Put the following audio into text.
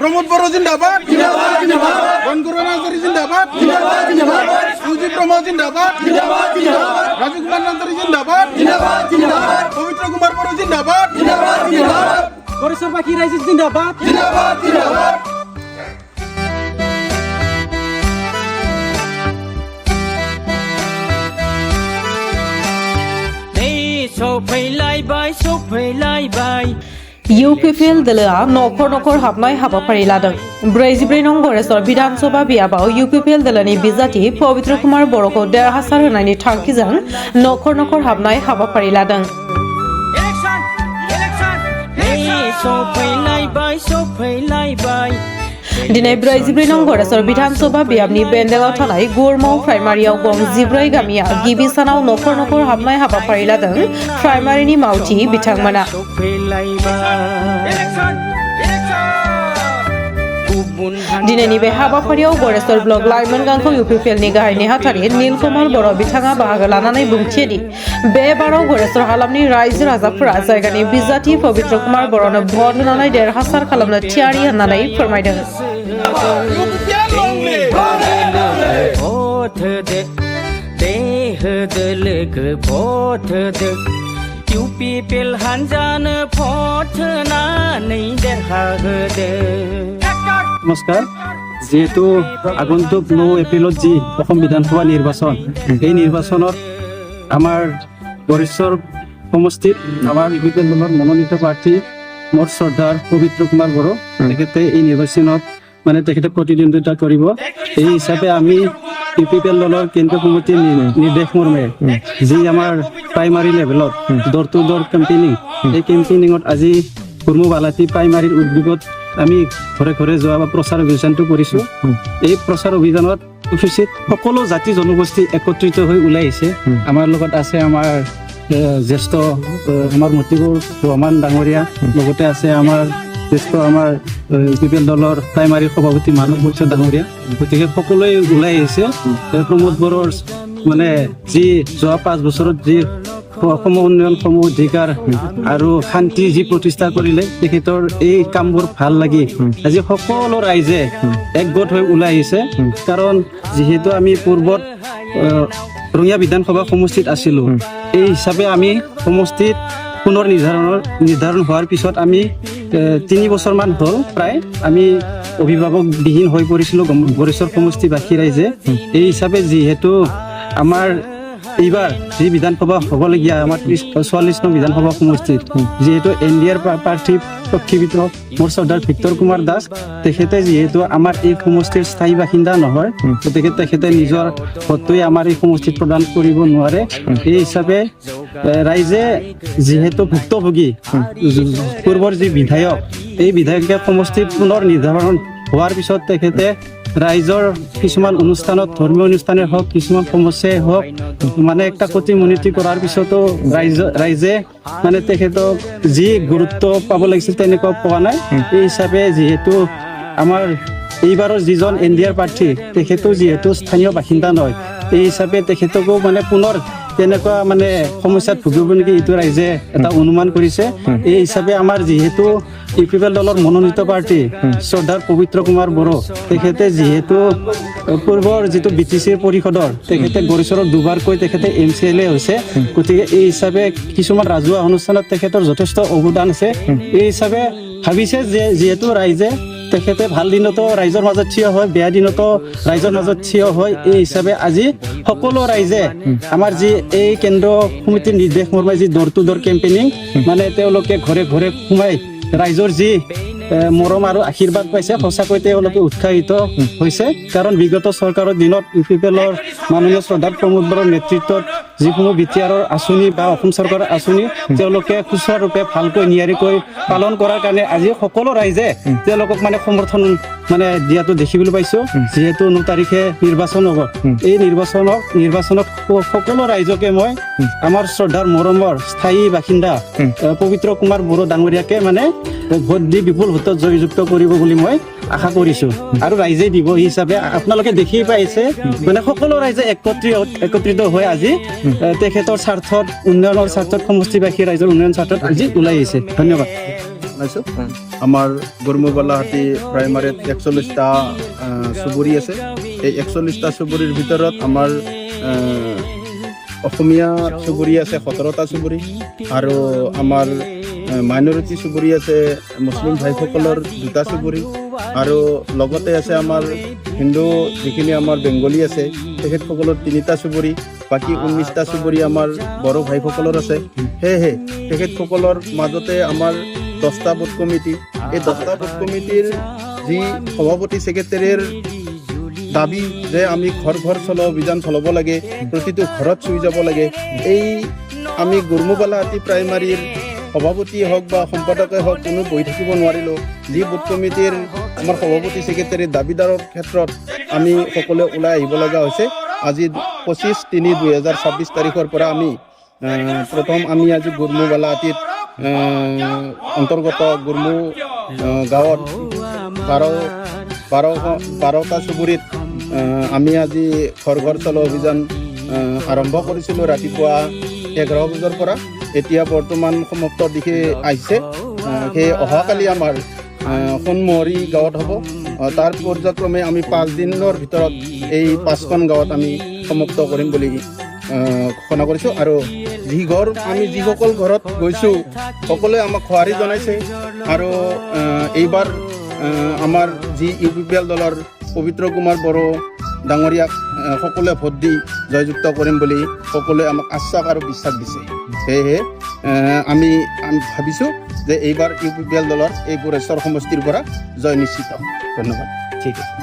প্রমোদ বড় জিন্দাবাদ বনগুরু নাজারি জিন্দাবাদ সুজিত প্রমোদ জিন্দাবাদ রাজু কুমার নাজারি জিন্দাবাদ পবিত্র কুমার বড় জিন্দাবাদ গরেশ্বর বাকি রাইজ জিন্দাবাদ UPPL दलोआ नखर नखर हाबनाय हाबाफारि लादों। 44 नं गरेस्वर विधानसभा बियाबाव UPPL दलोनि बिजाथि पवित्र कुमार बर'खौ देरहासार होनायनि थांखिजों नखर नखर हाबनाय हाबाफारि लादों। दिनै 44 नं गरेस्वर विधानसभा बियाबनि बेन्देलाव थानाय गुरमाव प्राइमारियाव गं 14 गामिया गिबि सानाव नखर नखर हाबनाय हाबाफारि लादों। प्राइमारिनि मावथि बिथांमोना दिनैनि बे हाबाफारियाव गरेस्वर ब्लक लाइमोन गांखौ UPPLनि गाहाय नेहाथारि नीलकमल बर' बिथाङा बाहागो लानानै बुंथियोदि बे बाराव गरेस्वर हालामनि रायजो राजाफोरा जायगानि बिजाथि पवित्र कुमार बर'नो भट होनानै देरहासार खालामनो थियारि होननानै फोरमायदों। UPPL हानजानो भट होनानै देरहाहोदो। नमस्कार जेहेतु आगन्तुक 9 एप्रिলত जी অসম বিধানসভা নিৰ্বাচন এই নিৰ্বাচনত আমাৰ গৰেশ্বৰ সমষ্টিত আমাৰ UPPL দলৰ মনোনীত প্ৰাৰ্থী মোৰ শ্ৰদ্ধাৰ পবিত্ৰ কুমাৰ বড়ো তেখেতে এই নিৰ্বাচনত মানে তেখেতে প্ৰতিদ্বন্দ্বিতা কৰিব। এই হিচাপে আমি UPPL দলৰ কেন্দ্ৰীয় কমিটিৰ নিৰ্দেশ মৰ্মে যি আমাৰ প্ৰাইমাৰী লেভেলত ডোৰ টু ডোৰ কেম্পেইনিং এই কেম্পেইনিঙত আজি কুৰ্মবালাটি প্ৰাইমাৰীৰ উদ্যোগত আমি ঘৰে ঘৰে যোৱা বা প্ৰচাৰ অভিযানটো কৰিছোঁ। এই প্ৰচাৰ অভিযানত উপস্থিত সকলো জাতি জনগোষ্ঠী একত্ৰিত হৈ ওলাই আহিছে। আমাৰ লগত আছে আমাৰ জ্যেষ্ঠ আমাৰ মতিবুৰ ৰহমান ডাঙৰীয়া, লগতে আছে আমাৰ জ্যেষ্ঠ আমাৰ UPPL দলৰ প্ৰাইমাৰী সভাপতি মানৱ বৈশ্য ডাঙৰীয়া। গতিকে সকলোৱে ওলাই আহিছে। প্ৰমোদ বড়োৰ মানে যি যোৱা 5 বছৰত যি অসম উন্নয়ন সমূহ অধিকাৰ আৰু শান্তি যি প্ৰতিষ্ঠা কৰিলে তেখেতৰ এই কামবোৰ ভাল লাগি আজি সকলো ৰাইজে একগোট হৈ ওলাই আহিছে। কাৰণ যিহেতু আমি পূৰ্বত ৰঙিয়া বিধানসভা সমষ্টিত আছিলোঁ, এই হিচাপে আমি সমষ্টিত পুনৰ নিৰ্ধাৰণ হোৱাৰ পিছত আমি 3 বছৰমান হ'ল প্ৰায় আমি অভিভাৱকবিহীন হৈ পৰিছিলোঁ গৰেশ্বৰ সমষ্টিবাসী ৰাইজে। এই হিচাপে যিহেতু আমাৰ এইবাৰ যি বিধানসভা হ'বলগীয়া আমাৰ 44 নং বিধানসভা সমষ্টিত যিহেতু NDAৰ প্ৰাৰ্থী প্ৰক্ষিপ্ত মোৰ শ্ৰদ্ধাৰ ভিক্টৰ কুমাৰ দাস তেখেতে যিহেতু আমাৰ এই সমষ্টিৰ স্থায়ী বাসিন্দা নহয়, গতিকে তেখেতে নিজৰ ভোটটোৱে আমাৰ এই সমষ্টিত প্ৰদান কৰিব নোৱাৰে। এই হিচাপে ৰাইজে যিহেতু ভুক্তভোগী পূৰ্বৰ যি বিধায়ক এই বিধায়কে সমষ্টিত পুনৰ নিৰ্ধাৰণ হোৱাৰ পিছত তেখেতে ৰাইজৰ কিছুমান অনুষ্ঠানত ধৰ্মীয় অনুষ্ঠানেই হওক কিছুমান সমস্যাই হওক মানে একটা প্ৰতিমূৰ্তি কৰাৰ পিছতো ৰাইজে মানে তেখেতক যি গুৰুত্ব পাব লাগিছিল তেনেকুৱা পোৱা নাই। এই হিচাপে যিহেতু আমাৰ এইবাৰৰ যিজন NDAৰ প্ৰাৰ্থী তেখেতো যিহেতু স্থানীয় বাসিন্দা নহয়, এই হিচাপে তেখেতকো মানে পুনৰ তেনেকুৱা মানে সমস্যাত ভুগিব নেকি এইটো ৰাইজে এটা অনুমান কৰিছে। এই হিচাপে আমাৰ যিহেতু UPPL দলৰ মনোনীত প্ৰাৰ্থী শ্ৰদ্ধাৰ পবিত্ৰ কুমাৰ বড়ো তেখেতে যিহেতু পূৰ্বৰ যিটো BTCৰ পৰিষদৰ তেখেতে গৰেশ্বৰত দুবাৰকৈ তেখেতে MCLA হৈছে, গতিকে এই হিচাপে কিছুমান ৰাজহুৱা অনুষ্ঠানত তেখেতৰ যথেষ্ট অৱদান আছে। এই হিচাপে ভাবিছে যে যিহেতু ৰাইজে তেখেতে ভাল দিনতো ৰাইজৰ মাজত থিয় হয়, বেয়া দিনতো ৰাইজৰ মাজত থিয় হয়। এই হিচাপে আজি সকলো ৰাইজে আমাৰ যি এই কেন্দ্ৰ সমিতিৰ নিৰ্দেশ মৰ্মে যি ডোৰ টু ডোৰ কেম্পেইনিং মানে তেওঁলোকে ঘৰে ঘৰে সোমাই ৰাইজৰ যি মৰম আৰু আশীৰ্বাদ পাইছে সঁচাকৈ তেওঁলোকে উৎসাহিত হৈছে। কাৰণ বিগত চৰকাৰৰ দিনত UPPLৰ মাননীয় শ্ৰদ্ধাৰ প্ৰমোদ বড়োৰ নেতৃত্বত যিসমূহ BTRৰ আঁচনি বা অসম চৰকাৰৰ আঁচনি তেওঁলোকে সুচাৰুৰূপে ভালকৈ নিয়াৰিকৈ পালন কৰাৰ কাৰণে আজি সকলো ৰাইজে তেওঁলোকক মানে সমৰ্থন মানে দিয়াটো দেখিবলৈ পাইছোঁ। যিহেতু 9 তাৰিখে নিৰ্বাচন হ'ব, এই নিৰ্বাচনত সকলো ৰাইজকে মই আমাৰ শ্ৰদ্ধাৰ মৰমৰ স্থায়ী বাসিন্দা পবিত্ৰ কুমাৰ বড়ো ডাঙৰীয়াকে মানে ভোট দি বিপুল ভোটত জয়যুক্ত কৰিব বুলি মই আশা কৰিছোঁ আৰু ৰাইজে দিব। এই হিচাপে আপোনালোকে দেখি পাইছে মানে সকলো ৰাইজে একত্ৰিত হৈ আজি তেখেতৰ স্বাৰ্থত উন্নয়নৰ স্বাৰ্থত সমষ্টিবাসী ৰাইজৰ উন্নয়ন স্বাৰ্থত আজি ওলাই আহিছে। ধন্যবাদ। জনাইছোঁ আমাৰ গৰমুবালাহাটী প্ৰাইমাৰীত 41টা চুবুৰী আছে এই 41টা চুবুৰীৰ ভিতৰত আমাৰ অসমীয়া চুবুৰী আছে 17টা চুবুৰী আৰু আমাৰ মাইনৰিটি চুবুৰী আছে মুছলিম ভাইসকলৰ 2টা চুবুৰী আৰু লগতে আছে আমাৰ হিন্দু যিখিনি আমাৰ বেংগলী আছে তেখেতসকলৰ 3টা চুবুৰী বাকী 19টা চুবুৰী আমাৰ বড়ো ভাইসকলৰ আছে সেয়েহে তেখেতসকলৰ মাজতে আমাৰ 10টা বুথ কমিটি এই 10টা বুথ কমিটিৰ যি সভাপতি ছেক্ৰেটাৰীৰ দাবী যে আমি ঘৰ চলোৱা অভিযান চলাব লাগে প্ৰতিটো ঘৰত চুই যাব লাগে এই আমি গৰমুবালাহাটী প্ৰাইমাৰীৰ সভাপতিয়ে হওক বা সম্পাদকে হওক কোনো বহি থাকিব নোৱাৰিলোঁ যি বুথ কমিটিৰ আমাৰ সভাপতি ছেক্ৰেটাৰীৰ দাবীদাৰৰ ক্ষেত্ৰত আমি সকলোৱে ওলাই আহিব লগা হৈছে আজি 25/3/2026 তাৰিখৰ পৰা আমি প্ৰথম আমি আজি গৰমুবালাহাটীত অন্তৰ্গত গৰমু গাঁৱত 12টা চুবুৰীত আমি আজি ঘৰ চলোৱা অভিযান আৰম্ভ কৰিছিলোঁ ৰাতিপুৱা 11 বজাৰ পৰা এতিয়া বৰ্তমান সমাপ্ত দিশে আহিছে সেই অহাকালি আমাৰ সোণমহৰী গাঁৱত হ'ব তাৰ পৰ্যায়ক্ৰমে আমি 5 দিনৰ ভিতৰত এই 5খন গাঁৱত আমি সমাপ্ত কৰিম বুলি ঘোষণা কৰিছোঁ আৰু আমি যিসকল ঘৰত গৈছোঁ সকলোৱে আমাক সঁহাৰি জনাইছে আৰু এইবাৰ আমাৰ যি UPPL দলৰ পবিত্ৰ কুমাৰ বড়ো ডাঙৰীয়াক সকলোৱে ভোট দি জয়যুক্ত কৰিম বুলি সকলোৱে আমাক আশ্বাস আৰু বিশ্বাস দিছে সেয়েহে আমি ভাবিছোঁ যে এইবাৰ UPPL দলৰ এই গোৰেশ্বৰ সমষ্টিৰ পৰা জয় নিশ্চিত ধন্যবাদ ঠিক আছে